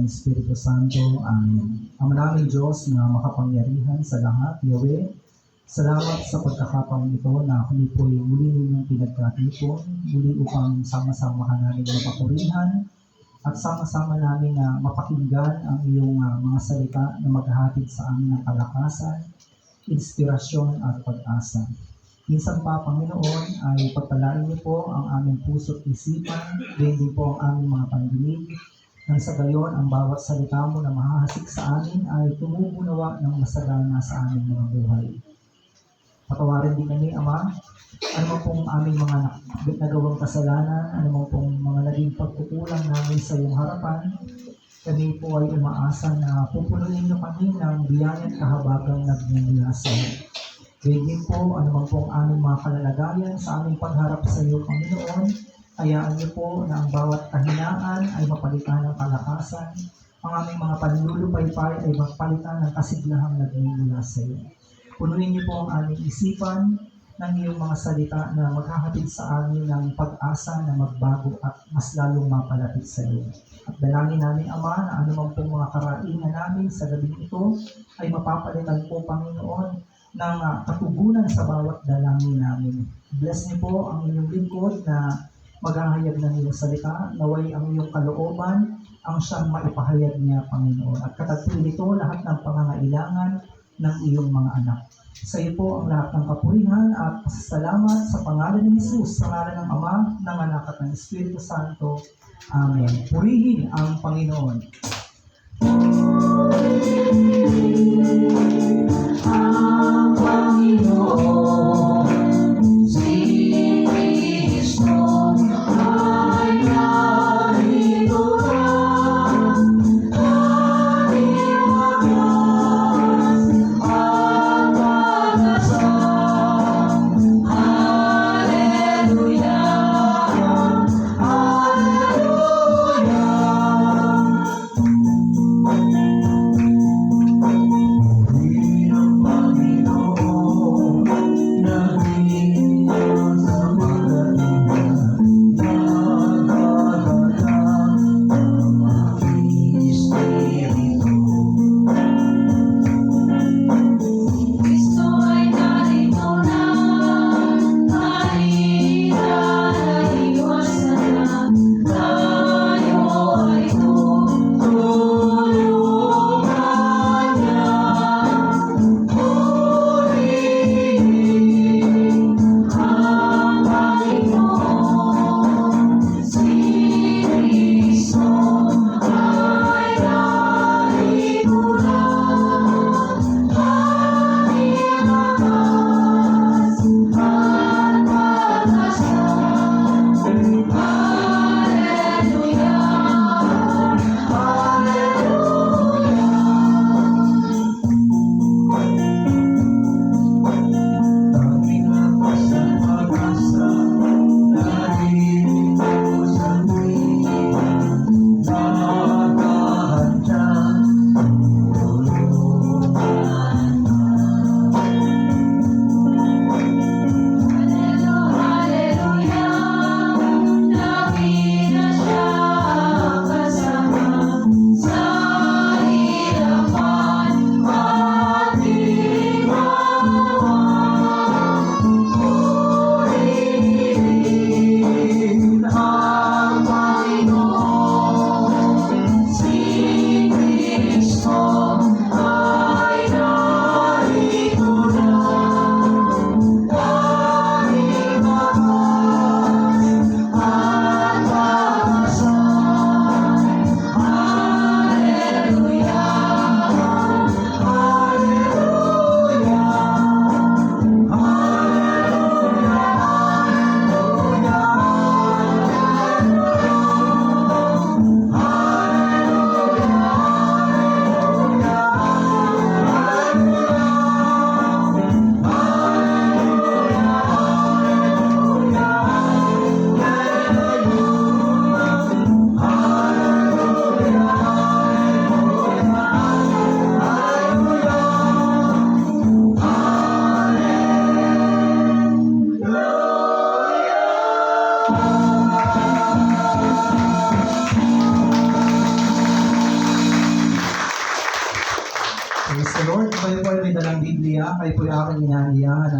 Espiritu Santo. Amen. Ama naming Diyos na makapangyarihan sa lahat, Yahweh, salamat sa pagkakataon ito na kami po'y muli ninyong pinagkatipon, muli upang sama-sama ka namin mapapurihan at sama-sama namin na mapakinggan ang iyong mga salita na maghahatid sa amin ng kalakasan, inspirasyon at pag-asa. Minsan pa, Panginoon, ay pagpalain niyo po ang aming puso't isipan, din po ang aming mga pandinig, nang sa gayon ang bawat salita mo na mahahasik sa amin ay tumubunawa ng masagana sa aming mga buhay. Patawarin din kami, Ama, ano pong aming mga nagawang kasalanan, ano pong mga naging pagkukulang namin sa iyong harapan. Kami po ay umaasa na pupunuin niyo kami ng biyaya at kahabagang nagmumula sa iyo. Gayun po, ano pong aming mga kalalagayan sa aming pagharap sa iyo, Panginoon, hayaan niyo po na ang bawat kahinaan ay mapalitan ng kalakasan, ang aming mga panlulupaypay ay mapalitan ng kasiglahang nagmumula sa iyo. Punuin niyo po ang aming isipan ng iyong mga salita na maghahatid sa amin ng pag-asa na magbago at mas lalong mapalapit sa iyo. At dalangin namin, Ama, na anumang pong mga karaingan namin sa gabing ito ay mapapalitan po, Panginoon, ng katugunan sa bawat dalangin namin. Bless niyo po ang inyong lingkod na maghahayag ng iyong salita, naway ang iyong kalooban ang siyang maipahayag niya, Panginoon. At katagpil nito lahat ng pangangailangan ng iyong mga anak. Sa iyo po ang lahat ng kapurihan at pasasalamat sa pangalan ni Jesus, sa pangalan ng Ama, ng Anak at ng Espiritu Santo. Amen. Purihin ang Panginoon. Ang Panginoon, si Kristo ay narito na, naliwagas at pag-asang. Hallelujah, Hallelujah. Purihin ang Panginoon.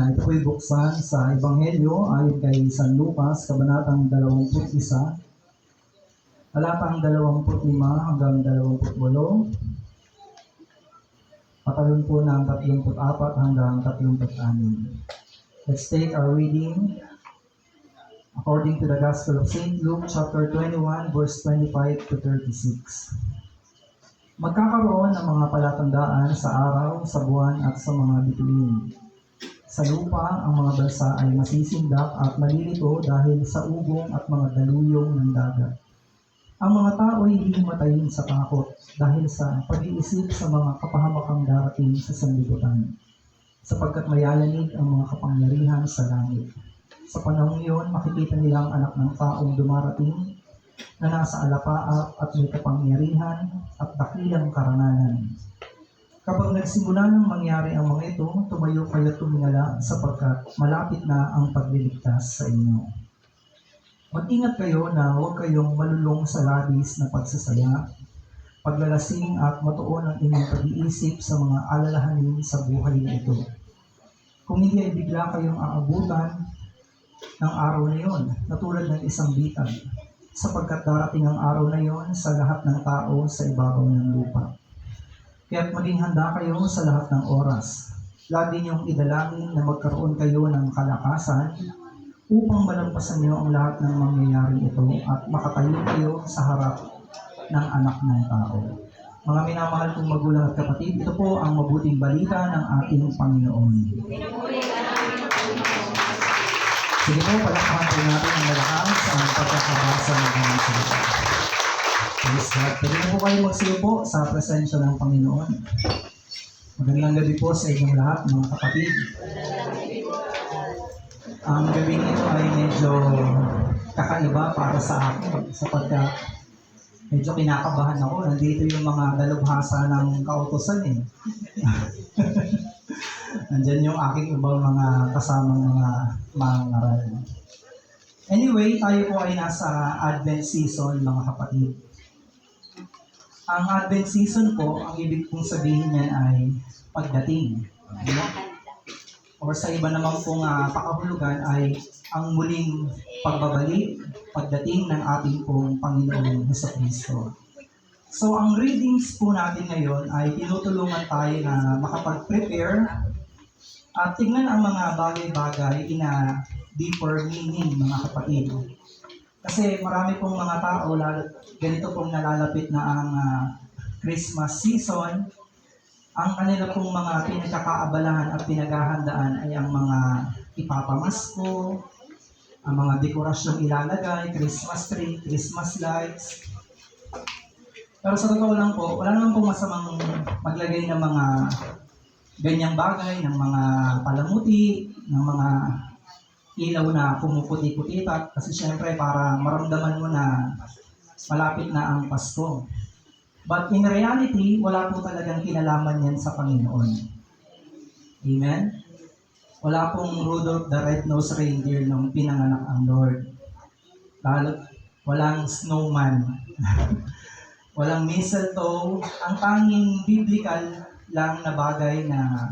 Ito po'y buksan sa Ebanghelyo ayon kay San Lucas, Kabanatang 21, talatang 25 hanggang 28, patalon po ng 34 hanggang 36. Let's take our reading according to the Gospel of St. Luke, chapter 21, verse 25 to 36. Magkakaroon ng mga palatandaan sa araw, sa buwan at sa mga bituin. Sa lupa, ang mga bansa ay masisindak at malilito dahil sa ugong at mga daluyong ng dagat. Ang mga tao ay hihimatayin sa takot dahil sa pag-iisip sa mga kapahamakang darating sa sanlibutan, sapagkat mayayanig ang mga kapangyarihan sa langit. Sa panahong iyon, makikita nilang anak ng taong dumarating na nasa alapaap at may kapangyarihan at dakilang karangalan. Kapag nagsimula ng mangyari ang mga ito, tumayo kayo tumingala sapagkat malapit na ang pagliligtas sa inyo. Mag-ingat kayo na huwag kayong malulong sa labis na pagsasaya, paglalasing at matuon ang inyong pag-iisip sa mga alalahanin sa buhay na ito. Kung hindi ay bigla kayong aabutan ng araw na iyon na tulad ng isang bitag, sapagkat darating ang araw na iyon sa lahat ng tao sa ibabaw ng lupa. Kaya't maging handa kayo sa lahat ng oras. Lagi niyong idalangin na magkaroon kayo ng kalakasan upang malampasan niyo ang lahat ng mangyayaring ito at makatayo kayo sa harap ng anak ng tao. Mga minamahal kong magulang at kapatid, ito po ang mabuting balita ng ating Panginoon. Sige po, palakpakan po natin ang malakas ang pagkakabasa ng kanyang salita. Praise God. Pwede na po kayo magsiupo sa presensya ng Panginoon. Magandang gabi po sa inyong lahat, mga kapatid. Ang gabing ito ay medyo kakaiba para sa akin sapagkat medyo kinakabahan ako. Nandito yung mga dalubhasa ng kautusan eh. Nandyan yung aking ibang mga kasamang mga mangaral. Anyway, tayo po ay nasa Advent season, mga kapatid. Ang Advent season po, ang ibig kong sabihin niyan ay pagdating. Or sa iba naman pong pakahulugan ay ang muling pagbabalik, pagdating ng ating pong Panginoong Jesucristo. So ang readings po natin ngayon ay tinutulungan tayo na makapag-prepare at tingnan ang mga bagay-bagay in a deeper meaning, mga kapatid. Kasi marami pong mga tao, ganito pong nalalapit na ang Christmas season, ang kanila pong mga pinagkakaabalahan at pinaghahandaan ay ang mga ipapamasko, ang mga dekorasyong ilalagay, Christmas tree, Christmas lights. Pero sa totoo lang po, wala naman pong masamang maglagay ng mga ganyang bagay, ng mga palamuti, ng mga ilaw na pumuputi-putitat kasi syempre para maramdaman mo na malapit na ang Pasko. But in reality, wala po talagang kinalaman yan sa Panginoon. Amen? Wala pong Rudolph the Red-Nosed Reindeer nung pinanganak ang Lord. Walang snowman. Walang mistletoe. Ang tanging biblical lang na bagay na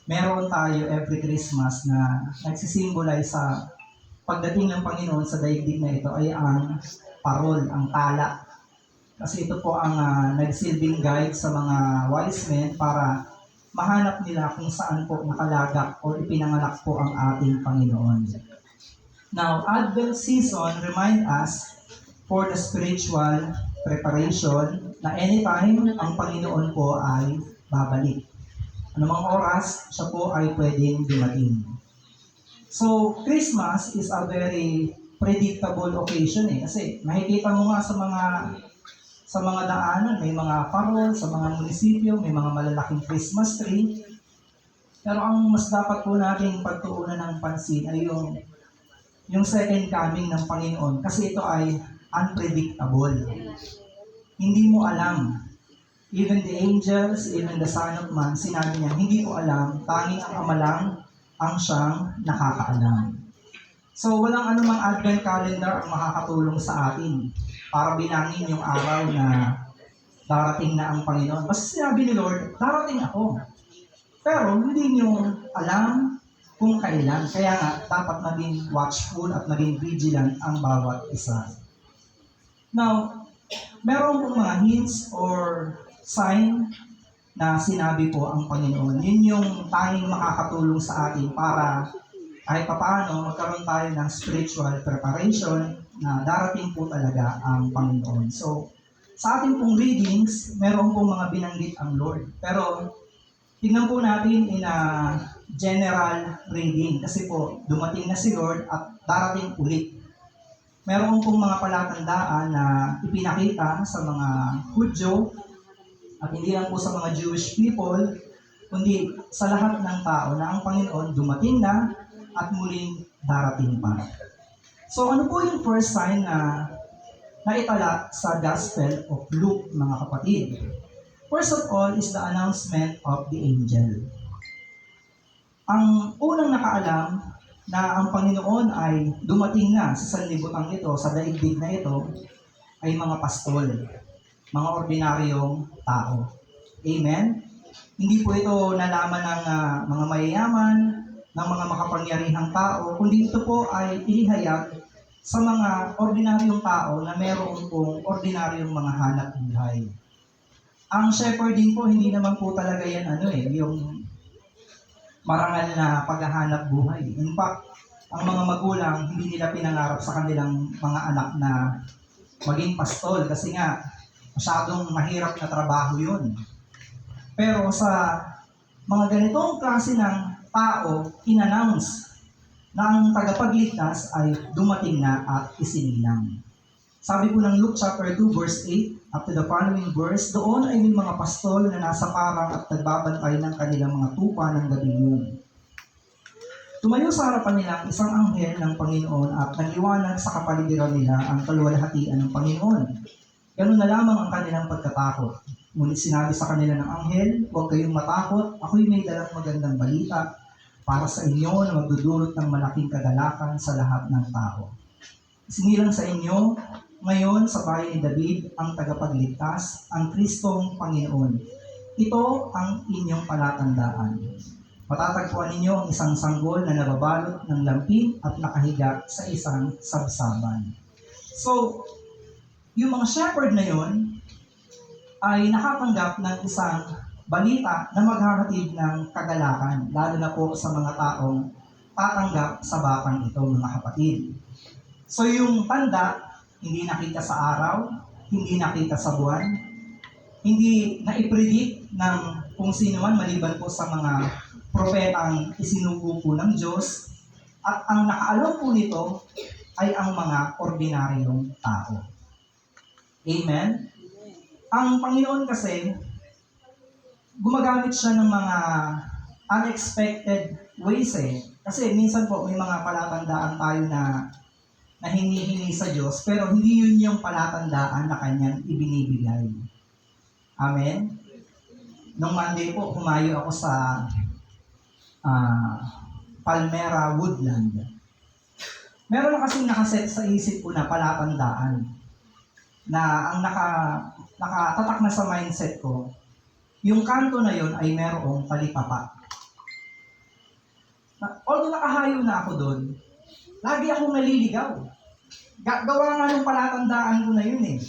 meron tayo every Christmas na nagsisimbolize sa pagdating ng Panginoon sa daigdig na ito ay ang parol, ang tala. Kasi ito po ang nagsilbing guide sa mga wise men para mahanap nila kung saan po nakalagak o ipinanganak po ang ating Panginoon. Now, Advent season remind us for the spiritual preparation na anytime ang Panginoon po ay babalik. Anumang oras, siya po ay pwedeng dumating. So, Christmas is a very predictable occasion eh. Kasi makikita mo nga sa mga daanan, may mga parol, sa mga munisipyo, may mga malalaking Christmas tree. Pero ang mas dapat po nating pagtuunan ng pansin ay yung second coming ng Panginoon. Kasi ito ay unpredictable. Hindi mo alam. Even the angels, even the Son of Man, sinabi niya, hindi ko alam, tanging ang Ama lang ang siyang nakakaalam. So, walang anumang Advent calendar ang makakatulong sa atin para bilangin yung araw na darating na ang Panginoon. Basta sinabi ni Lord, darating ako. Pero hindi niyo alam kung kailan. Kaya nga, dapat maging watchful at maging vigilant ang bawat isa. Now, meron pong mga hints or sign na sinabi po ang Panginoon. Yun yung tanging makakatulong sa atin para kahit papaano magkaroon tayo ng spiritual preparation na darating po talaga ang Panginoon. So, sa ating pong readings, meron pong mga binanggit ang Lord. Pero, tingnan po natin in a general reading kasi po dumating na si Lord at darating ulit. Meron pong mga palatandaan na ipinakita sa mga Hudyo at hindi lang po sa mga Jewish people, kundi sa lahat ng tao na ang Panginoon dumating na at muling darating pa. So ano po yung first sign na naitala sa Gospel of Luke, mga kapatid? First of all is the announcement of the angel. Ang unang nakaalam na ang Panginoon ay dumating na sa sanlibutan ito, sa daigdig na ito, ay mga pastol, mga ordinaryong tao. Amen? Hindi po ito nalaman ng mga mayayaman, ng mga makapangyarihang tao, kundi ito po ay inihayag sa mga ordinaryong tao na meron pong ordinaryong mga hanap buhay. Ang shepherding po, hindi naman po talaga yan yung marangal na paghahanap buhay. In fact, ang mga magulang, hindi nila pinangarap sa kanilang mga anak na maging pastol kasi nga, masyadong mahirap na trabaho yun. Pero sa mga ganitong klase ng tao, in-announce na ang tagapagligtas ay dumating na at isinilang. Sabi po ng Luke chapter 2 verse 8, up to the following verse, doon ay may mga pastol na nasa parang at nagbabantay ng kanilang mga tupa ng gabing yun. Tumayo sa harapan nila ang isang anghel ng Panginoon at nagliwanag sa kapaligiran nila ang kaluwalhatian ng Panginoon. Ganun na lamang ang kanilang pagkatakot. Ngunit sinabi sa kanila ng anghel, huwag kayong matakot, ako'y may dalang magandang balita para sa inyo na magdudulot ng malaking kagalakan sa lahat ng tao. Isinilang sa inyo ngayon sa bayan ni David ang tagapagligtas, ang Kristong Panginoon. Ito ang inyong palatandaan. Matatagpuan ninyo ang isang sanggol na nababalot ng lampin at nakahiga sa isang sabsaban. So, yung mga shepherd na yon ay nakatanggap ng isang balita na maghahatid ng kagalakan, lalo na po sa mga taong tatanggap sa batang ito, mga kapatid. So yung tanda, hindi nakita sa araw, hindi nakita sa buwan, hindi na-predict ng kung sino man maliban po sa mga propetang isinugo po ng Diyos, at ang nakaalam po nito ay ang mga ordinaryong tao. Amen? Ang Panginoon kasi, gumagamit siya ng mga unexpected ways Kasi minsan po may mga palatandaan tayo na hinihingi sa Diyos, pero hindi yun yung palatandaan na kanyang ibinibigay. Amen? Nung Monday po, humayo ako sa Palmera Woodland. Meron na kasing nakaset sa isip ko na palatandaan na ang nakatatak na sa mindset ko, yung kanto na yon ay merong talipapa. Although nakahayo na ako doon, lagi akong naliligaw. Gawa nga ng palatandaan ko na yun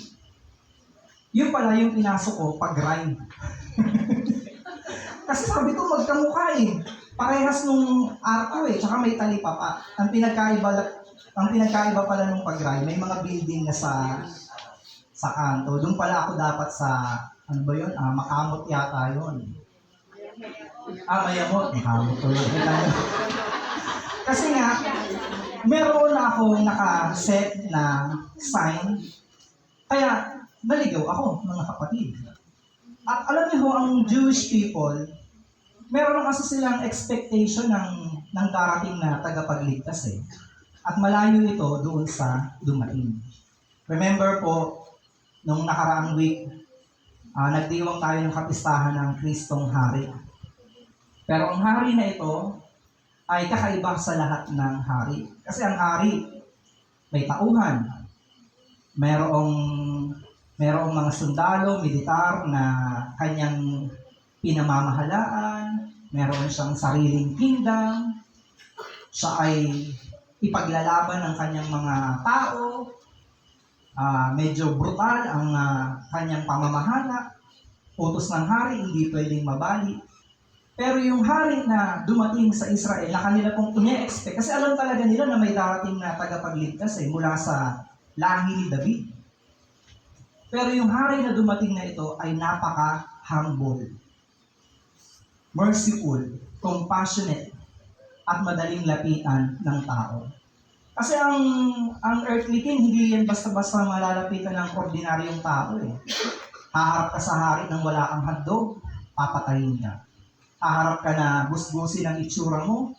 Yun pala yung pinasok ko pag-rhyme. Kasi sabi ko magkamukha Parehas nung arko tsaka may talipapa. Ang pinagkaiba pala nung pag-rhyme, may mga building na sa kanto. Doon pala ako dapat sa, Makamot yata yun. Mayamot. Makamot ko yun. Kasi nga, meron na akong nakaset na sign, kaya naligaw ako, mga kapatid. At alam niyo ang Jewish people, meron na kasi silang expectation ng darating na tagapagligtas At malayo ito doon sa dumating. Remember po, nung nakaraang week, nagdiwang tayo ng kapistahan ng Kristong Hari. Pero ang hari na ito ay kakaiba sa lahat ng hari. Kasi ang hari, may tauhan. Merong mga sundalo, militar na kanyang pinamamahalaan. Meron siyang sariling kingdom. Siya ay ipaglalaban ng kanyang mga tao, medyo brutal ang kanyang pamamahala, utos ng hari, hindi pwedeng mabali. Pero yung hari na dumating sa Israel na kanila pong ine-expect, kasi alam talaga nila na may darating na tagapagligtas mula sa lahi ni David. Pero yung hari na dumating na ito ay napaka-humble, merciful, compassionate, at madaling lapitan ng tao. Kasi ang earthly king, hindi yan basta-basta malalapitan ng ordinaryong tao Haharap ka sa hari nang wala kang hotdog, papatayin ka. Haharap ka na busbusin ang itsura mo,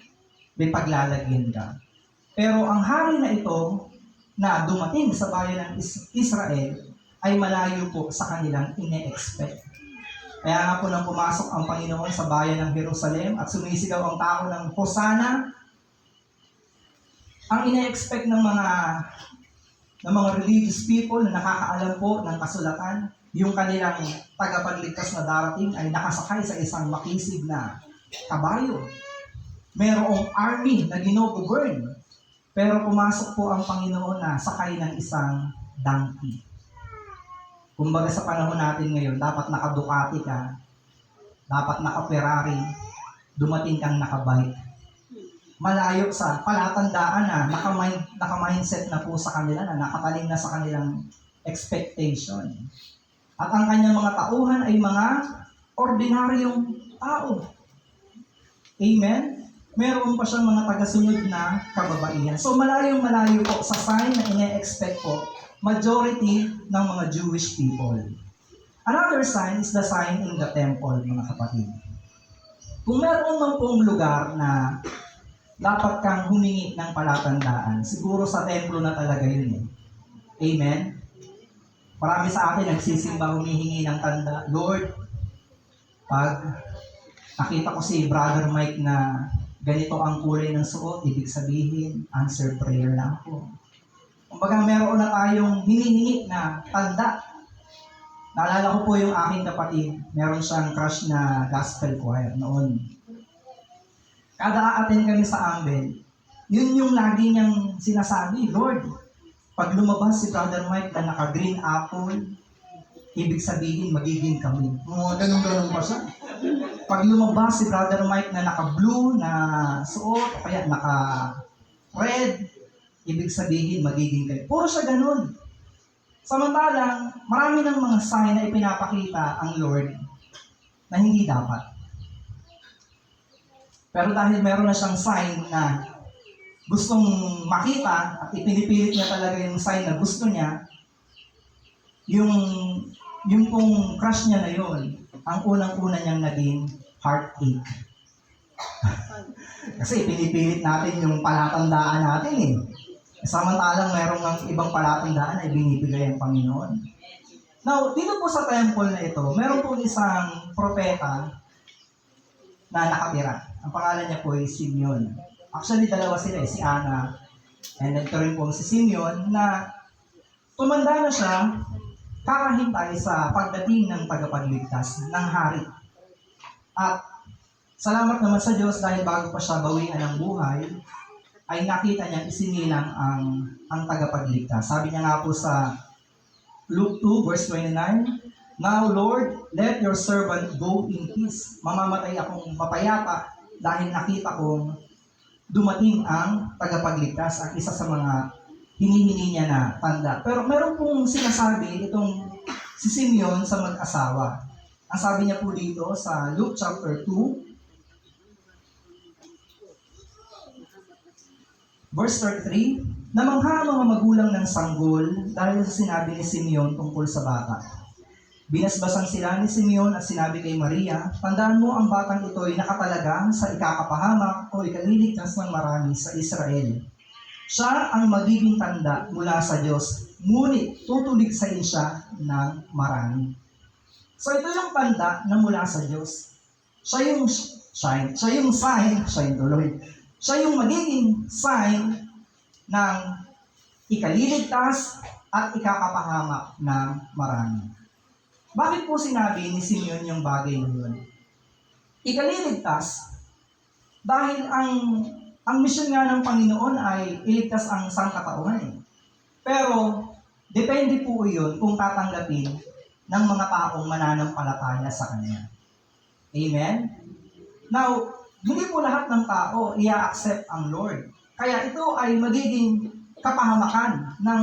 may paglalagyan ka. Pero ang hari na ito, na dumating sa bayan ng Israel, ay malayo po sa kanilang ine-expect. Kaya nga po nang pumasok ang Panginoon sa bayan ng Jerusalem at sumisigaw ang tao ng Hosana, ang ine-expect ng mga religious people na nakakaalam po ng kasulatan, yung kanilang tagapagligtas na darating ay nakasakay sa isang makisig na kabayo. Merong army na gino-govern. Pero pumasok po ang Panginoon na sakay ng isang donkey. Kumbaga sa panahon natin ngayon, dapat naka-Ducati ka, dapat naka-Ferrari, dumating kang naka-bike. Malayo sa palatandaan na naka-mindset na po sa kanila, na nakataling na sa kanilang expectation. At ang kanyang mga tauhan ay mga ordinaryong tao. Amen? Meron pa siyang mga tagasunod na kababaihan. So malayong-malayo po sa sign na ine-expect po majority ng mga Jewish people. Another sign is the sign in the temple, mga kapatid. Kung meron man pong lugar na dapat kang humingi ng palatandaan, siguro sa templo na talaga yun Amen? Marami sa atin nagsisimba, humihingi ng tanda. Lord, pag nakita ko si Brother Mike na ganito ang kulay ng suot, ibig sabihin, answer prayer lang po. Kumbaga meron na tayong hinihingi na tanda. Naalala ko po yung aking kapatid, meron siyang crush na gospel choir noon. Kada a-attend kami sa Ambel, yun yung lagi niyang sinasabi, Lord, pag lumabas si Brother Mike na naka-green apple, ibig sabihin magiging kami. Ganun-ganun pa siya. Pag lumabas si Brother Mike na naka-blue na suot, o kaya naka-red, ibig sabihin magiging kami. Puro siya ganun. Samantalang, marami ng mga sign na ipinapakita ang Lord na hindi dapat. Pero dahil meron na siyang sign na gustong makita at ipinipilit niya talaga yung sign na gusto niya, yung pong crush niya na yun, ang unang-una niyang naging heartache. Kasi pinipilit natin yung palatandaan natin Samantalang mayroong ng ibang palatandaan ay binibigay ang Panginoon. Now, dito po sa temple na ito, meron po isang propeta na nakatira. Ang pangalan niya po ay Simeon. Actually, dalawa sila si Ana. And ito rin po si Simeon na tumanda na siya, kakahintay sa pagdating ng tagapagligtas ng hari. At salamat naman sa Diyos dahil bago pa siya bawian ng buhay, ay nakita niya isinilang ang tagapagligtas. Sabi niya nga po sa Luke 2 verse 29, Now Lord, let your servant go in peace. Mamamatay akong mapayapa dahil nakita kong dumating ang tagapagligtas, ang isa sa mga hinihingi niya na tanda. Pero meron pong sinasabi itong si Simeon sa mag-asawa. Ang sabi niya po dito sa Luke chapter 2, verse 33, namangha ang mga magulang ng sanggol dahil sa sinabi ni Simeon tungkol sa bata. Binasbasan sila ni Simeon at sinabi kay Maria, tandaan mo ang batang ito ay nakatalaga sa ikakapahamak o ikaliligtas ng marami sa Israel. Siya ang magiging tanda mula sa Diyos, ngunit tutuligsain siya ng marami. So ito yung tanda na mula sa Diyos. Siya yung magiging sign ng ikaliligtas at ikakapahamak ng marami. Bakit po sinabi ni Simeon yung bagay na yun? Ikaliligtas dahil ang Ang misyon nga ng Panginoon ay iligtas ang sangkatauhan eh. Pero, depende po yun kung tatanggapin ng mga taong mananampalataya sa Kanya. Amen? Now, hindi po lahat ng tao i-accept ang Lord. Kaya ito ay magiging kapahamakan ng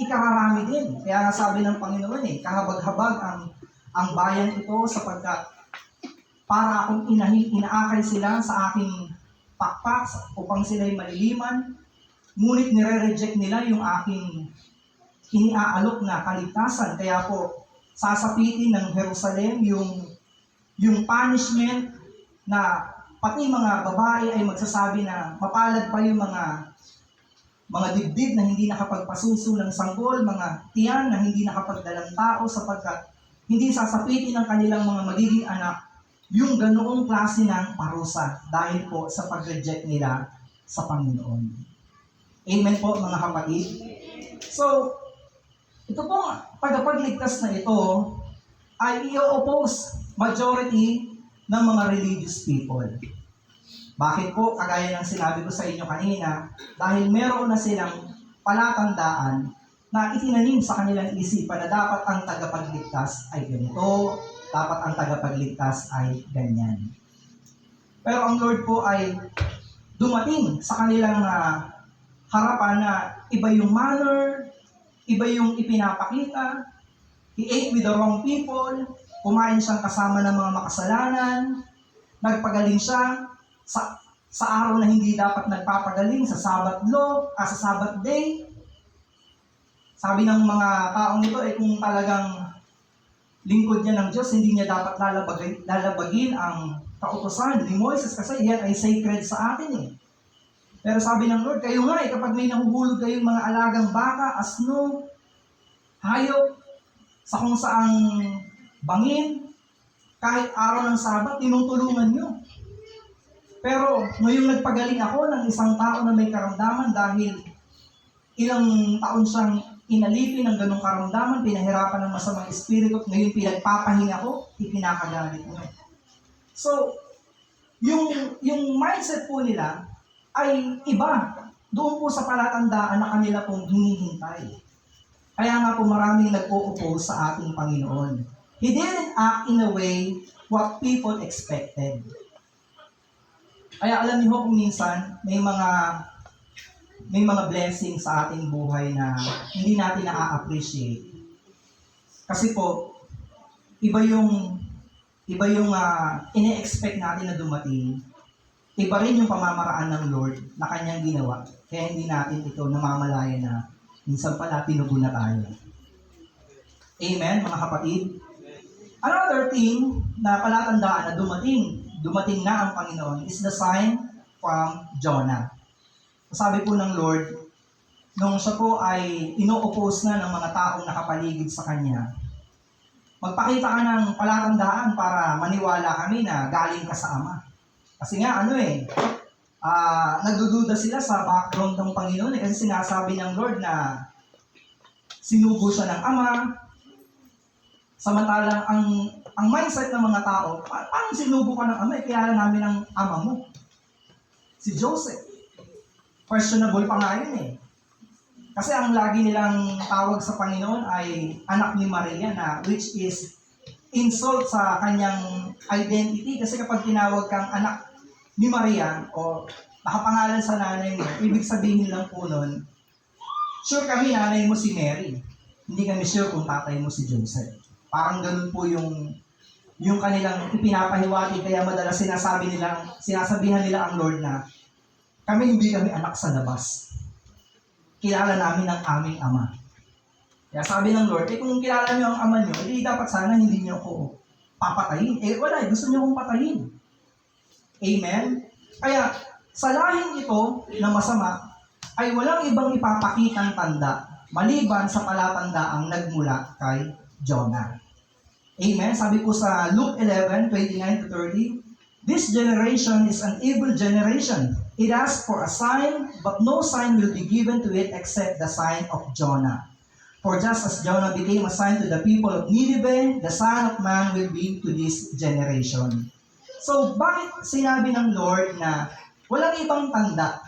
ikararami din. Kaya sabi ng Panginoon kahabag-habag ang bayan ito sapagkat para akong inaakay sila sa aking pakpak upang sila'y maliliman, ngunit nire-reject nila yung aking iniaalok na kaligtasan. Kaya po, sasapitin ng Jerusalem yung punishment na pati mga babae ay magsasabi na mapalad pa yung mga dibdib na hindi nakapagpasuso ng sanggol, mga tiyan na hindi nakapagdalang tao sapagkat hindi sasapitin ng kanilang mga magiging anak yung ganoong klase ng parusa dahil po sa pag-reject nila sa Panginoon. Amen po mga kapatid. So, ito pong tagapagligtas na ito ay i-oppose majority ng mga religious people. Bakit po? Kagaya ng sinabi ko sa inyo kanina, dahil meron na silang palatandaan na itinanim sa kanilang isipan na dapat ang tagapagligtas ay ganito, dapat ang tagapagligtas ay ganyan. Pero ang Lord po ay dumating sa kanilang harapan na iba yung manner, iba yung ipinapakita. He ate with the wrong people, kumain siyang kasama ng mga makasalanan, nagpagaling siya sa araw na hindi dapat nagpapagaling, sa Sabbath law, sa Sabbath day. Sabi ng mga taong ito, kung talagang lingkod niya ng Diyos, hindi niya dapat lalabagin ang kautusan ni Moises kasi yan ay sacred sa atin eh. Pero sabi ng Lord, kayo nga kapag may nahuhulog kayong mga alagang baka, asno, hayop, sa kung saang bangin, kahit araw ng Sabat, tinutulungan nyo. Pero ngayong nagpagaling ako ng isang tao na may karamdaman dahil ilang taon siyang inalipin ng ganong karamdaman, pinahirapan ng masamang espiritu, at ngayon pinagpapahinga ko, ipinakagalit nyo. So, yung mindset po nila ay iba doon po sa palatandaan na kanila pong hinihintay. Kaya nga po maraming nagpo-oppose sa ating Panginoon. He didn't act in a way what people expected. Kaya alam niyo kung minsan may mga blessings sa ating buhay na hindi natin na-appreciate. Kasi po, iba yung ine-expect natin na dumating. Iba rin yung pamamaraan ng Lord na kanyang ginawa. Kaya hindi natin ito namamalayan na minsan pala tinugon na tayo. Amen, mga kapatid? Another thing na palatandaan na dumating na ang Panginoon is the sign from Jonah. Sabi po ng Lord, nung siya po ay ino-oppose na ng mga taong nakapaligid sa Kanya, magpakita ka ng palatandaan para maniwala kami na galing ka sa Ama. Kasi nga, nagdududa sila sa background ng Panginoon kasi sinasabi ng Lord na sinugo siya ng Ama. Samantalang ang mindset ng mga tao, paano sinugo ka ng Ama? Kilala namin ang Ama mo. Si Joseph. Questionable pa nga yun Kasi ang lagi nilang tawag sa Panginoon ay anak ni Maria na which is insult sa kanyang identity. Kasi kapag tinawag kang anak ni Maria o nakapangalan sa nanay mo, ibig sabihin lang po nun, sure kami nanay mo si Mary. Hindi kami sure kung tatay mo si Joseph. Parang ganun po yung kanilang ipinapahiwatig. Kaya madalas sinasabihan nila ang Lord na hindi kami anak sa labas. Kilala namin ang aming Ama. Kaya sabi ng Lord, kung kilala niyo ang Ama niyo, dapat sana hindi niyo ako papatayin. Wala, gusto niyo akong patayin. Amen? Kaya, sa lahing ito na masama, ay walang ibang ipapakitang tanda maliban sa palatandaang nagmula kay Jonah. Amen? Sabi po sa Luke 11:29-30, this generation is an evil generation. It asks for a sign, but no sign will be given to it except the sign of Jonah. For just as Jonah became a sign to the people of Nineveh, the Son of Man will be to this generation. So, bakit sinabi ng Lord na walang ibang tanda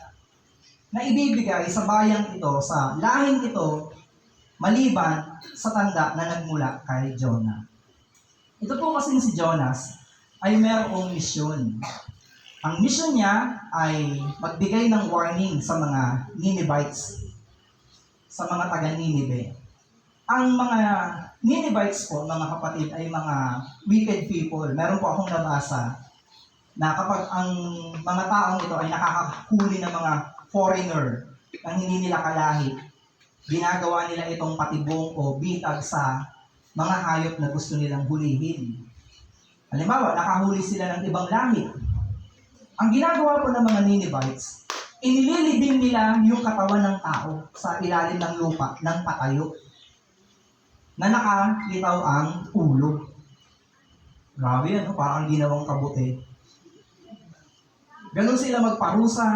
na ibibigay sa bayang ito, sa lahing ito, maliban sa tanda na nagmula kay Jonah. Ito po kasing si Jonas ay mayroong misyon. Ang misyon niya ay magbigay ng warning sa mga Ninevites, sa mga taga-Ninive. Ang mga Ninevites po, mga kapatid, ay mga wicked people. Meron po akong nabasa na kapag ang mga taong ito ay nakakahuli ng mga foreigner ang hindi nila kalahi, ginagawa nila itong patibong o bitag sa mga hayop na gusto nilang hulihin. Halimbawa, nakahuli sila ng ibang lahi. Ang ginagawa po ng mga Ninevites, inililibing nila yung katawan ng tao sa ilalim ng lupa ng patayo na nakalitaw ang ulo. Grabe yan, parang ginawang kabuti. Ganon sila magparusa.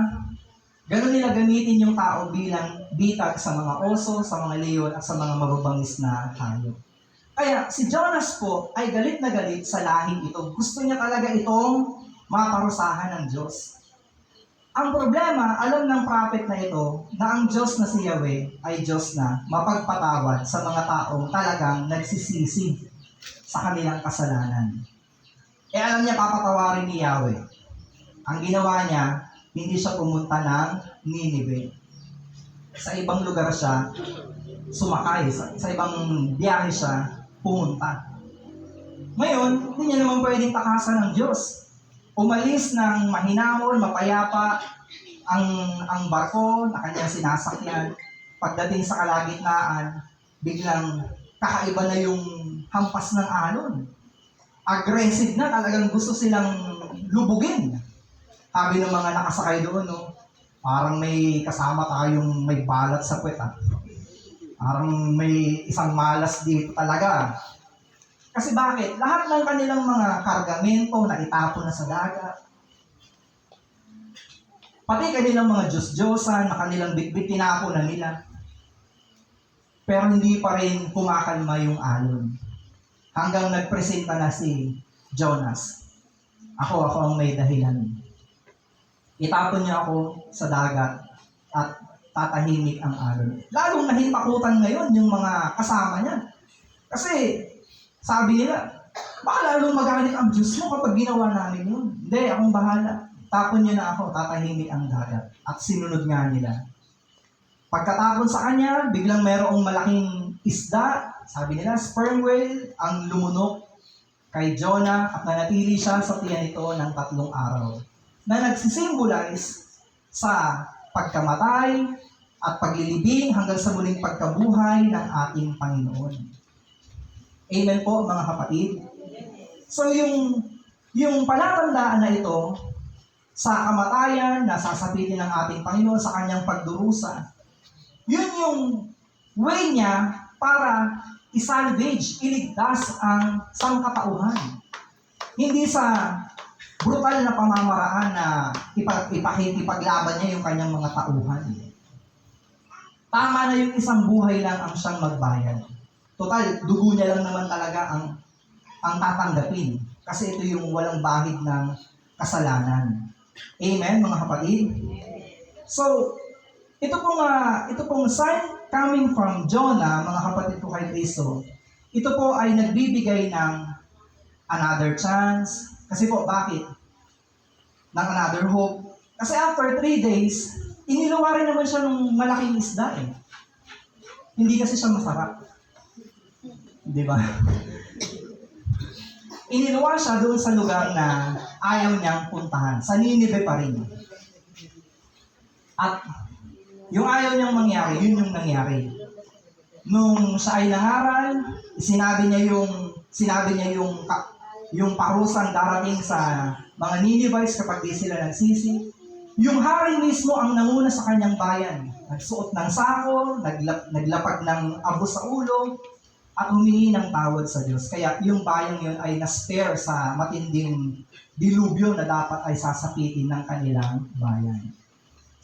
Ganon nila gamitin yung tao bilang bitag sa mga oso, sa mga leon, at sa mga mababangis na hayop. Kaya si Jonas po ay galit na galit sa lahing ito. Gusto niya talaga itong maparusahan ng Diyos. Ang problema, alam ng prophet na ito na ang Diyos na si Yahweh ay Diyos na mapagpatawad sa mga taong talagang nagsisisi sa kanilang kasalanan. Alam niya papatawarin ni Yahweh. Ang ginawa niya, hindi siya pumunta ng Ninive. Sa ibang lugar siya sumakay, sa ibang biyahe siya pumunta. Ngayon, hindi niya naman pwedeng takasan ng Diyos. Umalis ng mahinahon, mapayapa ang barko na kanyang sinasakyan. Pagdating sa kalagitnaan, biglang kakaiba na yung hampas ng alon. Aggressive na, talagang gusto silang lubugin. Sabi ng mga nakasakay doon, no? Parang may kasama tayong may balat sa puwet, ah. Parang may isang malas dito talaga. Kasi bakit? Lahat ng kanilang mga kargamento na itapon na sa dagat. Pati kanilang mga Diyos-Diyosan na kanilang bitbit tinapon na nila. Pero hindi pa rin kumakalma yung alon. Hanggang nagpresenta na si Jonas. Ako ang may dahilan. Itapon niya ako sa dagat at tatahimik ang alon. Lalong nahipakutan ngayon yung mga kasama niya. Kasi sabi nila, baka lalong magalit ang Diyos mo kapag ginawa namin yun. Hindi, akong bahala. Tapon niyo na ako, tatahimik ang dagat. At sinunod nga nila. Pagkatapon sa kanya, biglang merong malaking isda. Sabi nila, sperm whale ang lumunok kay Jonah at nanatili siya sa tiyan ito ng 3 araw. Na nagsisimbolize sa pagkamatay at paglilibing hanggang sa muling pagkabuhay ng ating Panginoon. Amen po, mga kapatid. So yung palatandaan na ito sa kamatayan na sasapitin ng ating Panginoon sa kanyang pagdurusa, yun yung way niya para isalvage, iligtas ang sangkatauhan. Hindi sa brutal na pamamaraan na ipaglaban niya yung kanyang mga tauhan. Tama na yung isang buhay lang ang siyang magbayad. Total, dugo niya lang naman talaga ang tatanggapin. Kasi ito yung walang bahid ng kasalanan. Amen, mga kapatid? So, ito pong sign coming from Jonah, mga kapatid ko kay Cristo, ito po ay nagbibigay ng another chance. Kasi po, bakit? Ng another hope. Kasi after 3 days, iniluwa rin naman siya ng malaking isda eh. Hindi kasi siya masarap. Di ba? Iniluwa siya doon sa lugar na ayaw niyang puntahan. Sa Ninive pa rin. At yung ayaw niyang mangyari, yun yung nangyari. Nung siya ay nangaral, sinabi niya yung parusang darating sa mga Ninevites kapag di sila nagsisi. Yung hari mismo ang nanguna sa kanyang bayan. Nagsuot ng sako, naglapag ng abo sa ulo, at humingi ng tawad sa Diyos. Kaya yung bayang yun ay na-spare sa matinding dilubyo na dapat ay sasapitin ng kanilang bayan.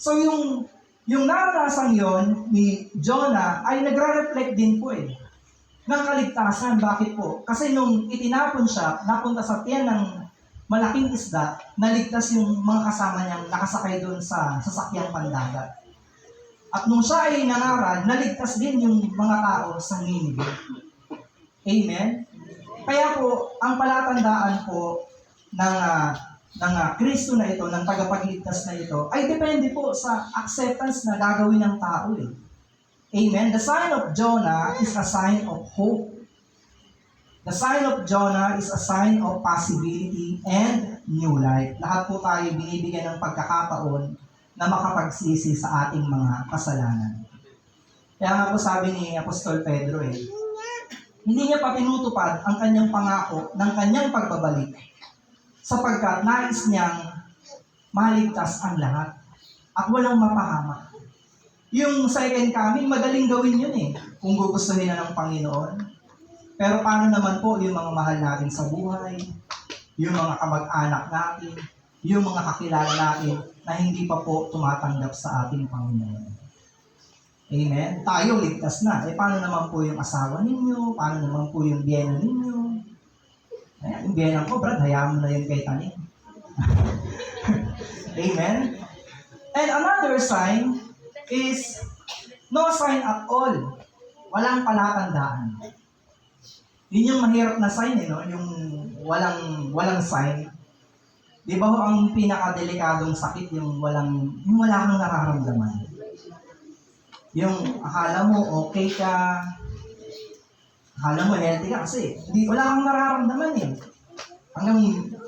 So yung naranasan yon ni Jonah ay nagre-reflect din po ng kaligtasan. Bakit po? Kasi nung itinapon siya, napunta sa tiyan malaking isda, naligtas yung mga kasama niyang nakasakay doon sa sasakyang pandagat. At nung siya ay nangarad, naligtas din yung mga tao sa Nineveh. Amen? Kaya po, ang palatandaan po ng Kristo na ito, ng tagapagligtas na ito, ay depende po sa acceptance na gagawin ng tao eh. Amen? The sign of Jonah is a sign of hope. The sign of Jonah is a sign of possibility and new life. Lahat po tayo binibigyan ng pagkakataon na makapagsisi sa ating mga kasalanan. Kaya nga po sabi ni Apostol Pedro hindi niya pa tinutupad ang kanyang pangako ng kanyang pagbabalik sapagkat nais niyang maligtas ang lahat at walang mapahamak. Yung second coming, madaling gawin yun kung gugustuhin na ng Panginoon. Pero paano naman po yung mga mahal natin sa buhay, yung mga kamag-anak natin, yung mga kakilala natin na hindi pa po tumatanggap sa ating Panginoon. Amen? Tayo ligtas na. Paano naman po yung asawa ninyo? Paano naman po yung biyena ninyo? Ayan, yung biyena ko, Brad, hayaan mo na yun kay Taning. Amen? And another sign is no sign at all. Walang palatandaan. Yun yung mahirap na sign, yung walang sign. Di ba ang pinakadelikadong sakit, yung wala kang nararamdaman. Yung akala mo okay ka, akala mo healthy ka kasi wala kang nararamdaman Hanggang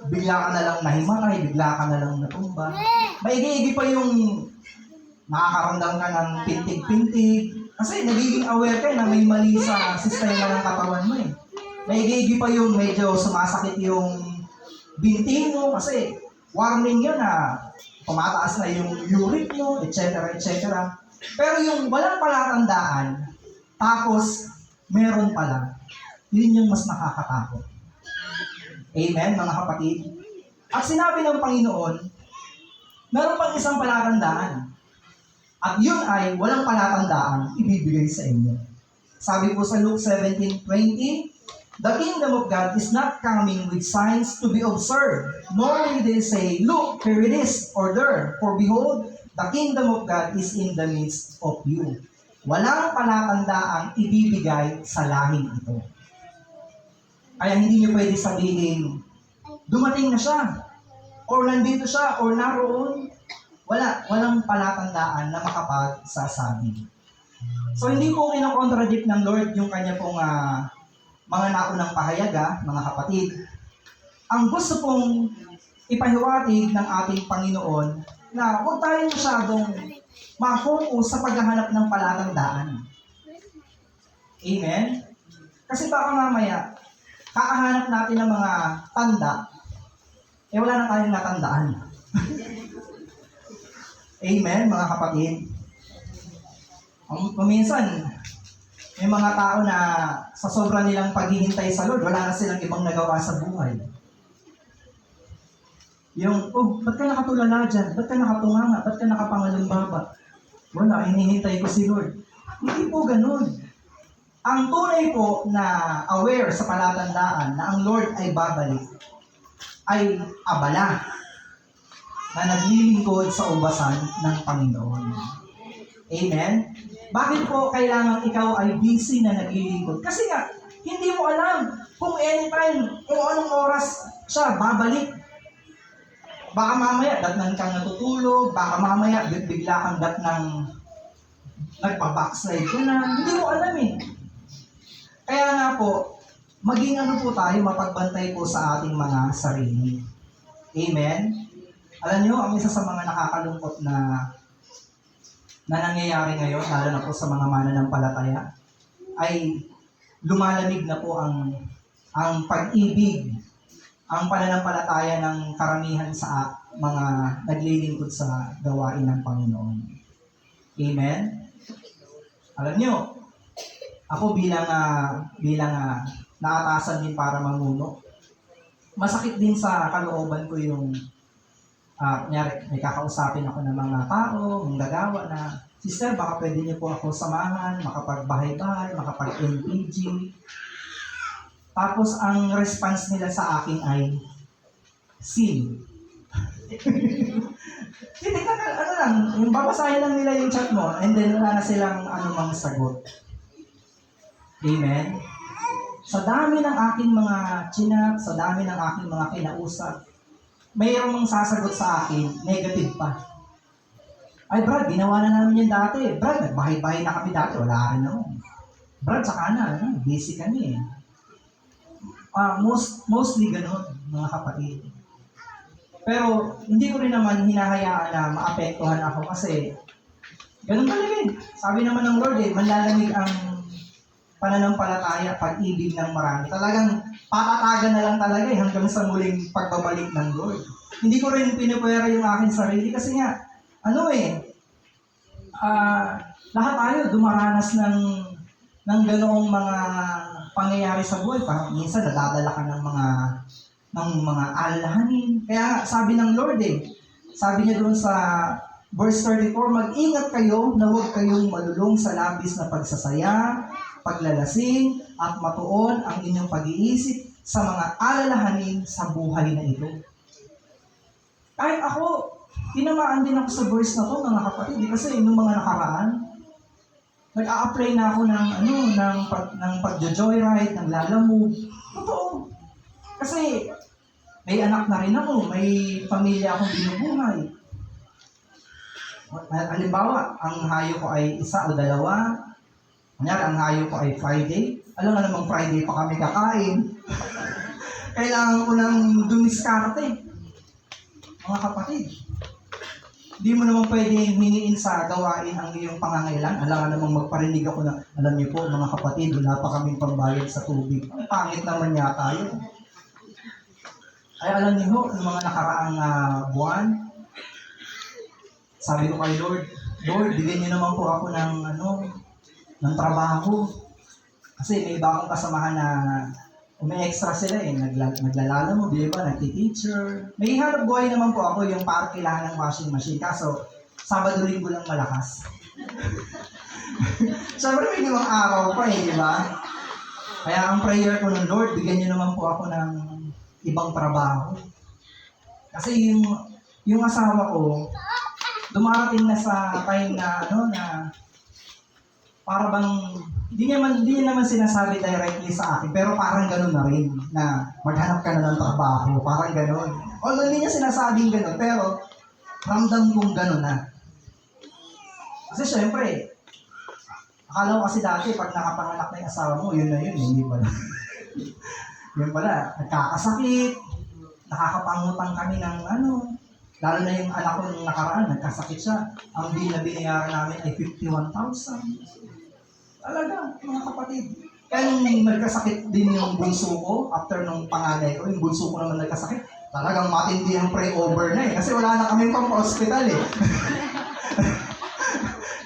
bigla ka na lang nahimatay, bigla ka na lang natumba. Maigi-igi pa yung nakakaramdam ka ng pintig-pintig. Kasi nagiging aware ka na may mali sa sistema ng katawan mo Maigi-igi pa yung medyo sumasakit yung binti mo kasi warning yun na tumataas na yung uric mo, etc. etc. Pero yung walang palatandaan, tapos meron pala, yun yung mas nakakatakot. Amen, mga kapatid? At sinabi ng Panginoon, meron pang isang palatandaan. At yun ay walang palatandaan ibibigay sa inyo. Sabi po sa Luke 17:20, the kingdom of God is not coming with signs to be observed, nor will they say, look, here it is, or there, for behold, the kingdom of God is in the midst of you. Walang palatandaang ibibigay sa lahing ito. Kaya hindi niyo pwede sabihin, dumating na siya, or nandito siya, or naroon. Walang palatandaan na makapagsasabi. So hindi po kinokontradict ng Lord yung kanya pong mga naunang pahayaga, mga kapatid. Ang gusto pong ipahiwatig ng ating Panginoon na huwag tayo masyadong ma-focus sa paghahanap ng palatandaan. Amen? Kasi baka mamaya, kakahanap natin ng mga tanda, wala na tayong natandaan. Amen, mga kapatid? Minsan, may mga tao na sa sobra nilang paghihintay sa Lord, wala na silang ibang nagawa sa buhay. Yung, ba't ka nakatulala dyan? Ba't ka nakatunganga? Ba't ka nakapangalumbaba? Wala, hinihintay ko si Lord. Hindi po ganun. Ang tunay po na aware sa palatandaan na ang Lord ay babalik, ay abala na naglilingkod sa ubasan ng Panginoon. Amen? Bakit po kailangan ikaw ay busy na naglilingkod? Kasi nga, hindi mo alam kung anytime, kung anong oras siya babalik. Baka mamaya, datnan kang natutulog, baka mamaya, bigla kang datnang nagpa-backslide ka na. Hindi mo alam Kaya nga po, maging po tayo, mapagbantay po sa ating mga sarili. Amen? Alam nyo, ang isa sa mga nakakalungkot na nangyayari ngayon, lalo na po sa mga mananampalataya, ay lumalamig na po ang pag-ibig, ang pananampalataya ng karamihan sa mga naglilingkod sa gawain ng Panginoon. Amen? Alam nyo, ako bilang naatasan din para mamuno, masakit din sa kalooban ko yung kunyari, may kakausapin ako ng mga tao, ng gagawa na, sister, baka pwede niyo po ako samahan, makapagbahay-bahay, makapag-NPG. Tapos, ang response nila sa akin ay, Sin. Hindi ka, ano lang, yung babasahin lang nila yung chat mo, and then wala na silang anumang sagot. Amen? Sa dami ng aking mga chinat, sa dami ng aking mga kinausap, mayroong sasagot sa akin, negative pa. Ay, Brad, ginawa na namin yan dati. Brad, nagbahay-bahay na kami dati, wala rin naman. Brad, saka na, busy kami eh. Mostly ganun, mga kapatid. Pero hindi ko rin naman hinahayaan na maapektuhan ako kasi ganun talaga eh. Sabi naman ng Lord eh, manlalamig ang pananampalataya, pag-ibig ng marami. Talagang patatagan na lang talaga eh hanggang sa muling pagbabalik ng Lord. Hindi ko rin pinupwera yung aking sarili kasi nga, lahat tayo dumaranas ng ganoong mga pangyayari sa buhay. Parang minsan nadadala ka ng mga alalahanin. Kaya nga, sabi ng Lord sabi niya doon sa verse 34, mag-ingat kayo na huwag kayong malulong sa labis na pagsasaya, paglalasing, at matuon ang inyong pag-iisip sa mga alalahanin sa buhay na ito. Kahit ako, tinamaan din ako sa verse na to, mga kapatid, kasi nung mga nakaraan, nag-a-apply na ako ng pag-joyride, ng lalamove. Totoo. Kasi may anak na rin ako, may pamilya akong binubuhay. Halimbawa, ang hayo ko ay isa o dalawa. Kunyari, ang hayo ko ay Friday. Alam nga namang Friday pa kami kakain. Kailangan ko nang dumiskarte. Mga kapatid, hindi mo naman pwedeng hingin sa gawain ang iyong pangangailan. Alam nga namang magparinig ako na, alam niyo po mga kapatid, wala pa kaming pambayad sa tubig. Ang pangit naman yata yun. Ay alam niyo, yung mga nakaraang buwan, sabi ko kay Lord, bigyan niyo naman po ako ng trabaho. Kasi may iba akong kasamahan na umi-extra sila naglalala mo, di ba, nagti-teacher. May hanap buhay naman po ako yung parang kailangan ng washing machine. Kaso, Sabado-Linggo lang malakas. Siyempre may limang araw pa di ba? Kaya ang prayer ko ng Lord, bigyan niyo naman po ako ng ibang trabaho. Kasi yung asawa ko, dumarating na sa time na para bang hindi niya naman sinasabi directly sa akin, pero parang gano'n na rin, na maghanap ka na ng trabaho, parang gano'n. Although hindi niya sinasabing gano'n, pero ramdam kong gano'n na. Kasi syempre, akala ko kasi dati, pag nakapanganak na yung asawa mo, yun na yun, hindi pala. Yun pala, nagkakasakit, nakakapangutang kami ng lalo na yung anak ko nung nakaraan, nagkasakit siya. Ang bill na binayaran namin ay 51,000. Talaga, mga kapatid. Kaya nung nagkasakit din yung bunso ko, after nung panganay ko, yung bunso ko naman nagkasakit, talagang matindi ang pray-over na Kasi wala na kami pang hospital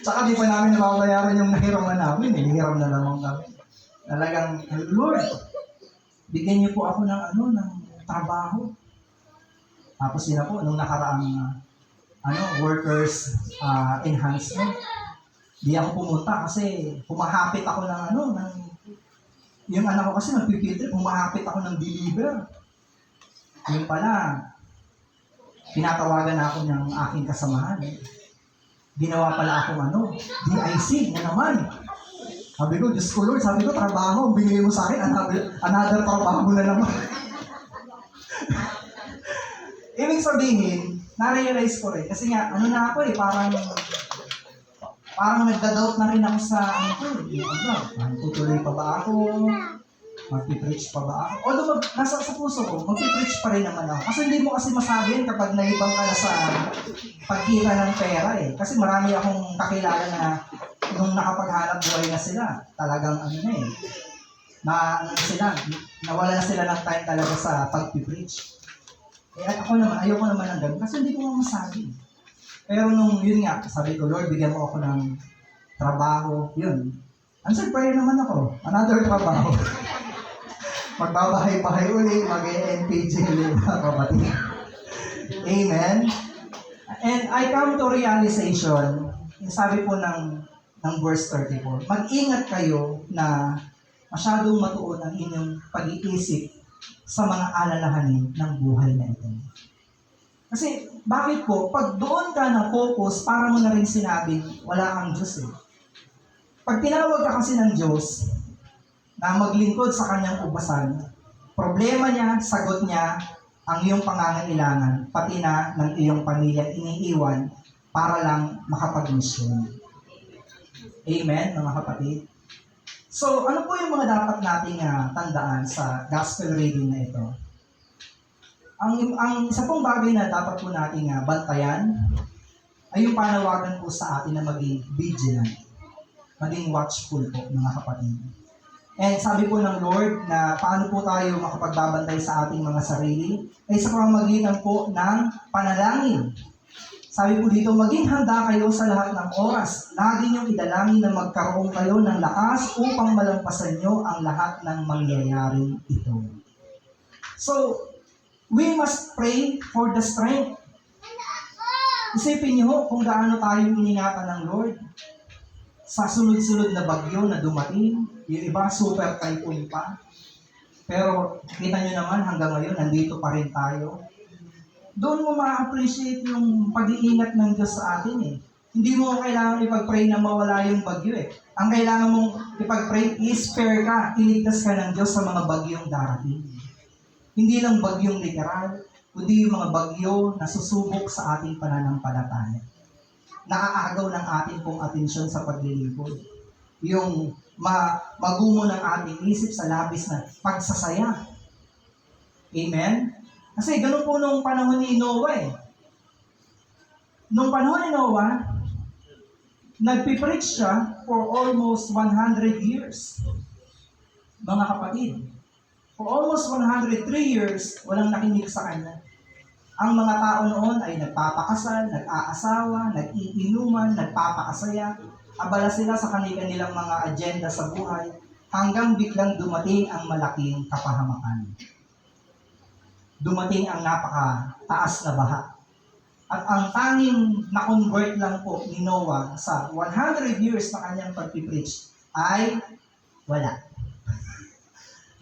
Tsaka di pa namin nababayaran yung nahiraman namin Hihiram na naman kami. Talagang, Lord, bigyan niyo po ako ng trabaho. Tapos yun na po, nung nakaraang workers enhancement, di ako pumunta kasi pumahapit ako ng yung anak ko kasi nagpipilter, pumahapit ako ng deliver. Yun pala, pinatawagan ako ng aking kasamahan. Ginawa pala akong DIC na naman. Sabi ko, Diyos ko Lord, sabi ko, trabaho, binigay mo sa akin, another trabaho na naman. Ibig sabihin, na-realize ko rin, kasi nga, na ako parang nagda-doubt na rin ako sa tutuloy pa ba ako? Magpipreach pa ba ako? Although nasa sa puso ko, magpipreach pa rin naman ako. Kasi hindi mo kasi masabi kapag naibang ka na sa pagkita ng pera Kasi marami akong kakilala na nung nakapaghanap buhay na sila, talagang nawala na sila ng time talaga sa pagpipreach. Ako naman, ayoko naman ng ganun kasi hindi ko masabi. Pero nung yun nga, sabi ko, Lord, bigyan mo ako ng trabaho. Yun. Answer prayer naman ako. Another trabaho. Magbabahay-bahay uli, mag-NPG ulit, mga kapatid. Amen? And I come to realization, sabi po ng verse 34, mag-ingat kayo na masyadong matuon ang inyong pag-iisip sa mga alalahanin ng buhay na ito. Kasi bakit po, pag doon ka na-focus, para mo na rin sinabing wala kang Diyos eh. Pag tinawag ka kasi ng Diyos na maglingkod sa kanyang ubasan, problema niya, sagot niya, ang iyong pangangailangan, pati na ng iyong pamilya iniiwan para lang makapag-misyon. Amen, mga kapatid? So, ano po yung mga dapat nating tandaan sa gospel reading na ito? Ang isa pong bagay na dapat po nating bantayan ay yung panawagan po sa atin na maging vigilant, maging watchful po, mga kapatid. And sabi po ng Lord na paano po tayo makapagbabantay sa ating mga sarili ay sa pamamagitan po ng panalangin. Sabi po dito, maging handa kayo sa lahat ng oras. Lagi niyong idalangin na magkaroon kayo ng lakas upang malampasan niyo ang lahat ng mangyayaring ito. So, we must pray for the strength. Isipin niyo kung gaano tayo iningatan ng Lord sa sunod-sunod na bagyo na dumating. Yung iba, super typhoon pa. Pero, kita nyo naman, hanggang ngayon, nandito pa rin tayo. Doon mo ma-appreciate yung pag-iingat ng Diyos sa atin eh. Hindi mo kailangan ipag-pray na mawala yung bagyo eh. Ang kailangan mong ipag-pray is spare ka, iligtas ka ng Diyos sa mga bagyong darating. Hindi lang bagyong literal, kundi yung mga bagyo na susubok sa ating pananampalataya. Naaagaw ng ating pong atensyon sa paglilingkod. Yung magumo ng ating isip sa labis na pagsasaya. Amen? Kasi ganun po nung panahon ni Noah eh. Nung panahon ni Noah, nagpipreach siya for almost 100 years. Mga kapatid, for almost 103 years, walang nakinig sa kanya. Ang mga tao noon ay nagpapakasal, nag-aasawa, nag-iinuman, nagpapakasaya. Abala sila sa kanilang mga agenda sa buhay hanggang biglang dumating ang malaking kapahamakan. Dumating ang napakataas na baha. At ang tanging na-convert lang po ni Noah sa 100 years na kanyang pagpipreach ay wala.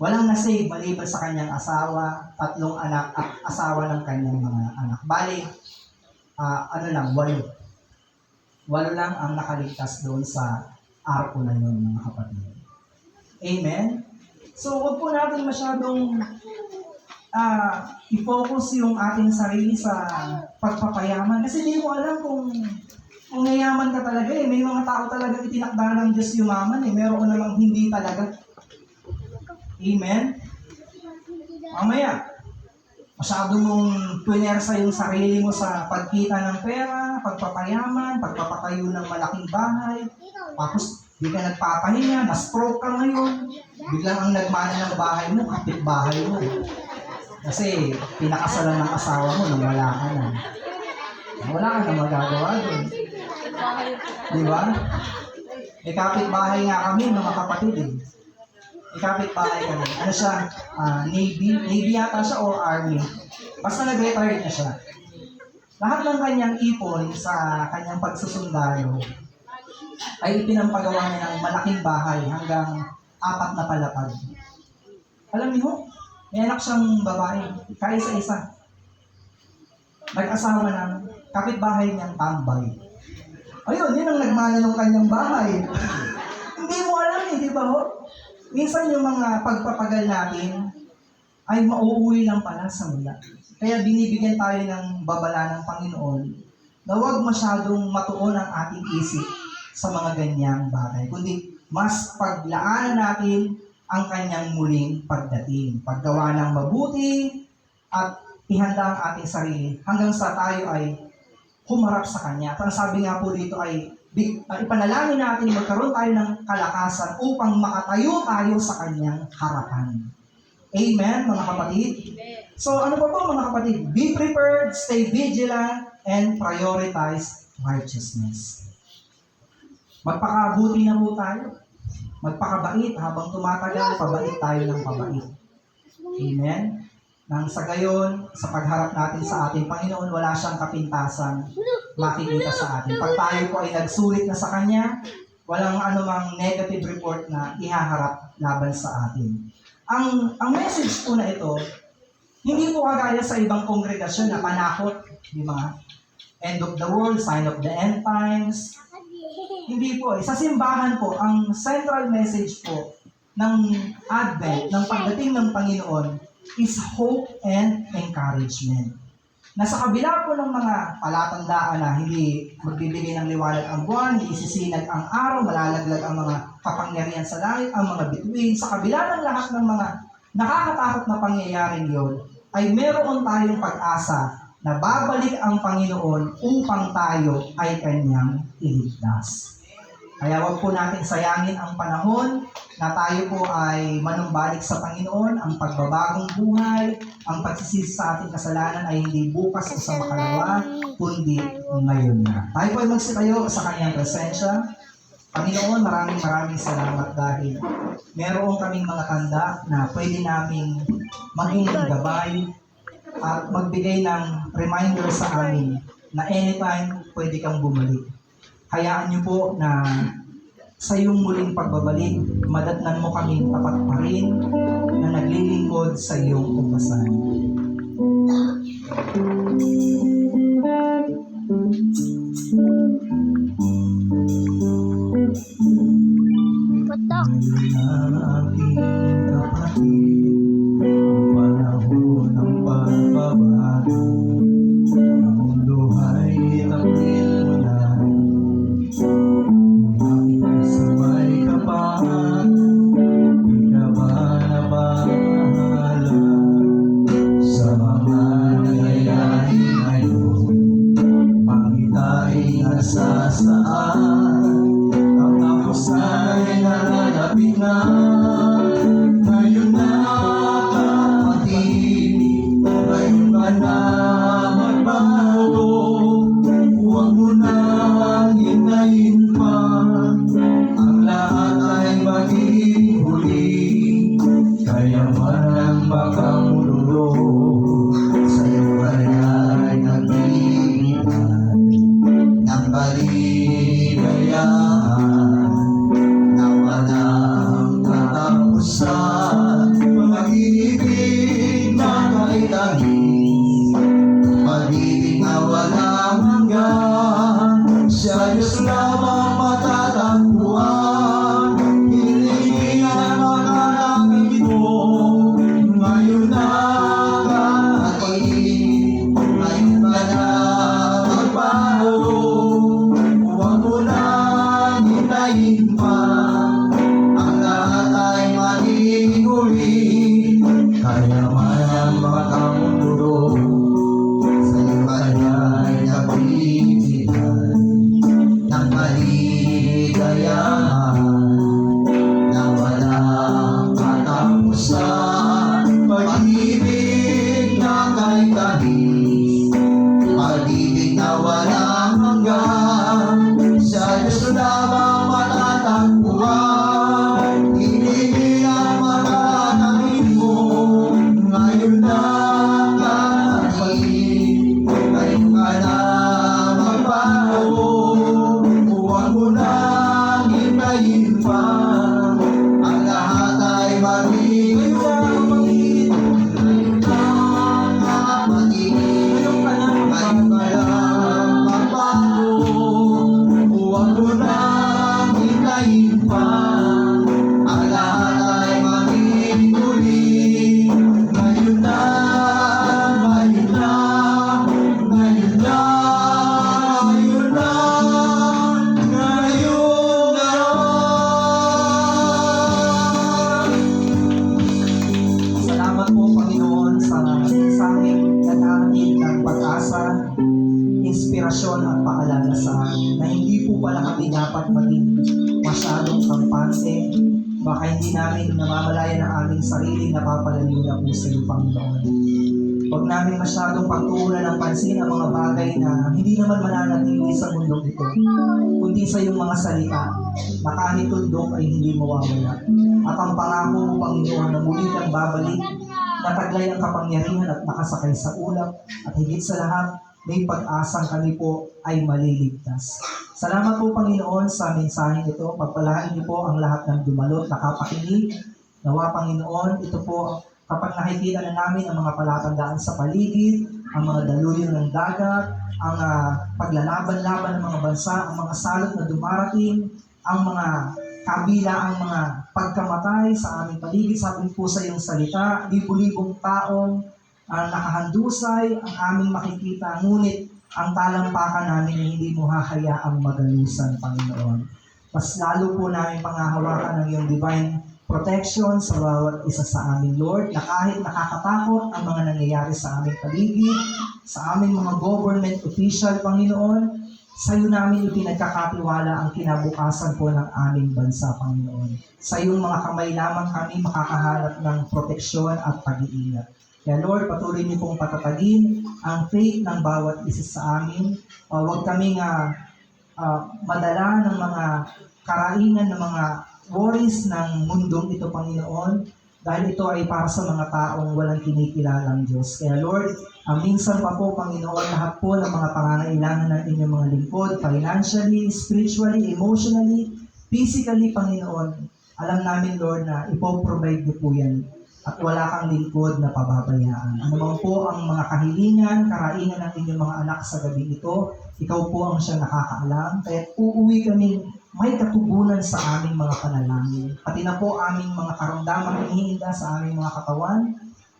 Walang nasave maliban sa kanyang asawa, 3 anak at asawa ng kanyang mga anak. Bali, 8. 8 lang ang nakaligtas doon sa arko na yun, mga kapatid. Amen? So, huwag po natin masyadong i-focus yung ating sarili sa pagpapayaman. Kasi hindi mo alam kung yayaman ka talaga eh. May mga tao talaga itinakda ng Diyos yumaman eh. Meron namang hindi talaga. Amen? Mamaya, masyado mong punersa yung sarili mo sa pagkita ng pera, pagpapayaman, pagpapatayo ng malaking bahay. Tapos, di ka nagpapahinga, na-stroke ka ngayon. Biglang ang nagmana ng bahay mo, kapitbahay mo. Kasi, pinakasalan ng asawa mo nang wala ka na. Wala ka na magagawa doon. Di ba? Kapitbahay nga kami, mga kapatid eh. Kapitbahay kami. Ano siya? Navy? Navy yata siya or Army. Basta nag-retired na siya. Lahat ng kanyang ipon sa kanyang pagsusundalo ay ipinampagawa niya ng malaking bahay hanggang 4 na palapag. Alam niyo, may anak siyang babae, kaisa-isa. Nag-asawa ng kapitbahay niyang tambay. Ayun, yun ang nagmana ng kanyang bahay. Hindi mo alam eh, di ba ho? Minsan yung mga pagpapagal natin ay mauuwi lang pala sa mula. Kaya binibigyan tayo ng babala ng Panginoon na huwag masyadong matuon ang ating isip sa mga ganyang bagay. Kundi mas paglaanan natin ang kanyang muling pagdating. Paggawa ng mabuti at ihanda ang ating sarili hanggang sa tayo ay humarap sa Kanya. At ang sabi nga po dito ay ipanalangin natin magkaroon tayo ng kalakasan upang makatayo tayo sa Kanyang harapan. Amen, mga kapatid? So ano pa po mga kapatid? Be prepared, stay vigilant, and prioritize righteousness. Magpakabuti na po tayo. Magpakabait habang tumatagal, pabait tayo ng pabait. Amen? Nang sa gayon, sa pagharap natin sa ating Panginoon, wala siyang kapintasan makikita sa atin. Pag tayo po ay nagsulit na sa Kanya, walang anumang negative report na ihaharap laban sa atin. Ang message po na ito, hindi po kagaya sa ibang kongregasyon na panakot, di ba? End of the world, sign of the end times. Hindi po. Sa simbahan po, ang central message po ng Advent, ng pagdating ng Panginoon, is hope and encouragement. Na sa kabila po ng mga palatandaan na hindi magbibigay ng liwanag ang buwan, hindi isisinag ang araw, malalaglag ang mga kapangyarihan sa langit, ang mga bituin, sa kabila ng lahat ng mga nakakatakot na pangyayaring yun, ay meron tayong pag-asa na babalik ang Panginoon upang tayo ay Kanyang iligtas. Kaya wag po natin sayangin ang panahon na tayo po ay manumbalik sa Panginoon, ang pagbabagong buhay, ang pagsisisi sa ating kasalanan ay hindi bukas o sa makalawa, kundi ngayon na. Tayo po ay magsitayo sa Kanyang presensya. Panginoon, maraming salamat dahil meron kaming mga tanda na pwede naming maging gabay at magbigay ng reminder sa amin na anytime pwede kang bumalik. Hayaan niyo po na sa iyong muling pagbabalik, madatnan mo kaming tapat pa rin na naglilingkod sa iyong upasan. Patak. Ngayon na aking kapatid, ang panahon ng pagbabago, ang mundo ay takbil mo na. Ngunit sa may kapal, di ka ba nabahala sa mga nangyayari ngayon? Pangitain nasasaan, ang tapos ay nalalapit na. Ngayon na kapatid, ngayon ka na magbago. Huwag mo nang hintayin pa, ang lahat ay magiging huli. Kaya man ang makamulo, sa'yo ay nagbibigay ng kaligayahan na walang katapusan. Pag-ibig na kahit langis, pag-ibig na walang hanggan, sa Diyos lamang matatagpuan. Hilingin ang mga langit mo, ngayon na kapatid, ngayon ka na magbago. Huwag mo nang hintayin pa, ang lahat ay magiging huli. Kaya man ang makamundo, sa'yo kaya ay nagbibigay ng kaligayahan na walang katapusan. Pag-ibig na kahit tamis, pag-ibig na walang hanggan, sa Diyos lamang matatagpuan. Hilingin ang mga langit mo, ngayon na kapatid, ngayon ka na magbago. Huwag mo nang hintayin pa, ang lahat ay magiging huli. Ngayon na kapatid, ngayon ka na magbago. Huwag mo nang hintayin pa, ang lahat ay magiging huli. Ngayon na, ngayon na, ngayon na, ngayon na, ngayon na. Salamat po, Panginoon, sa mensaheng nag-aangkin ng pag-asa, inspirasyon at paalala sa amin na hindi po pala kami dapat maging masyadong kampante. Baka hindi namin namamalayan ang aming sarili napapalayo na po sa iyo, Panginoon. Huwag namin masyadong pagtuunan ng pansin ang mga bagay na hindi naman mananatili sa mundong ito, kundi sa iyong mga salita na kahit tundok ay hindi mawawala. At ang pangako mo, Panginoon, na muli kang babalik, nataglay ang kapangyarihan at nakasakay sa ulap, at higit sa lahat, may pag-asang kami po ay maliligtas. Salamat po, Panginoon, sa mensaheng ito. Pagpalain niyo po ang lahat ng dumalot, nakapakinig, Nawa, Panginoon, ito po, kapag nakikita na namin ang mga palatandaan sa paligid, ang mga daluyan ng dagat, ang paglalaban-laban ng mga bansa, ang mga salot na dumarating, ang mga kabila, ang mga pagkamatay sa aming paligid, sabi po sa iyong salita, libu-libong taong ang nakahandusay ang aming makikita, ngunit ang talampakan namin ay hindi mo hahayaang magalusan, Panginoon. Mas lalo po namin panghahawakan ng iyong divine protection sa bawat isa sa amin, Lord, na kahit nakakatakot ang mga nangyayari sa aming paligid, sa aming mga government official, Panginoon, sa iyo namin ipinagkakatiwala ang kinabukasan po ng aming bansa, Panginoon. Sa iyong mga kamay lamang kami makakahanap ng proteksyon at pag-iingat. Kaya Lord, patuloy niyo pong patatagin ang faith ng bawat isa sa amin. Huwag kaming madala ng mga karaingan, ng mga worries ng mundong ito, Panginoon, dahil ito ay para sa mga taong walang kinikilalang Diyos. Kaya Lord, minsan pa po, Panginoon, lahat po ng mga pangangailangan ng inyong mga lingkod, financially, spiritually, emotionally, physically, Panginoon, alam namin, Lord, na ipoprovide niyo po yan at wala kang lingkod na pababayaan. Ano man po ang mga kahilingan, karaingan ng inyong mga anak sa gabi ito, ikaw po ang siyang nakakaalam. Kaya uuwi kaming may katugunan sa aming mga panalangin. Pati na po aming mga karamdaman hinihinda sa aming mga katawan.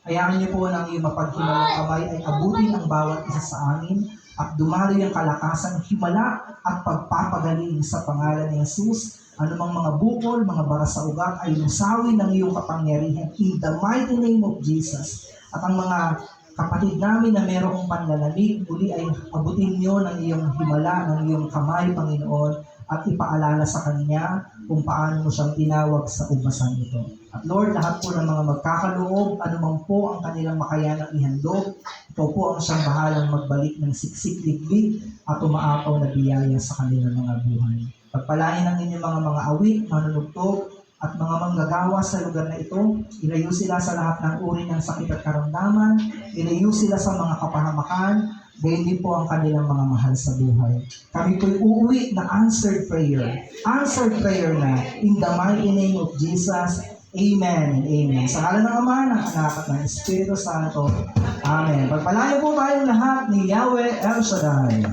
Hayaan niyo po ng iyong mapaghimalang kamay ay abutin ang bawat isa sa amin at dumaloy ang kalakasan, himala at pagpapagaling sa pangalan ni Jesus. Anumang mga bukol, mga bara sa ugat ay lusawin ng iyong kapangyarihan in the mighty name of Jesus. At ang mga kapatid namin na mayroong panlalamig, muli ay abutin niyo ng iyong himala, ng iyong kamay, Panginoon, at ipaalala sa kanya kung paano mo siyang tinawag sa ubasan ito. At Lord, lahat po ng mga magkakaloob, anumang po ang kanilang makayanang ihandog, ito po ang siyang bahalang magbalik ng siksik ligbig at umaapaw na biyaya sa kanilang mga buhay. Pagpalain ang inyong mga awit, manunugtog, at mga manggagawa sa lugar na ito, ilayo sila sa lahat ng uri ng sakit at karamdaman, ilayo sila sa mga kapahamakan, gayon din po ang kanilang mga mahal sa buhay. Kami po'y uuwi na answered prayer na, in the mighty name of Jesus, Amen and Amen. Sa ngalan ng Ama, ng Anak at ng Espiritu Santo, Amen. Pagpalain po tayong lahat ni Yahweh El Shaddai.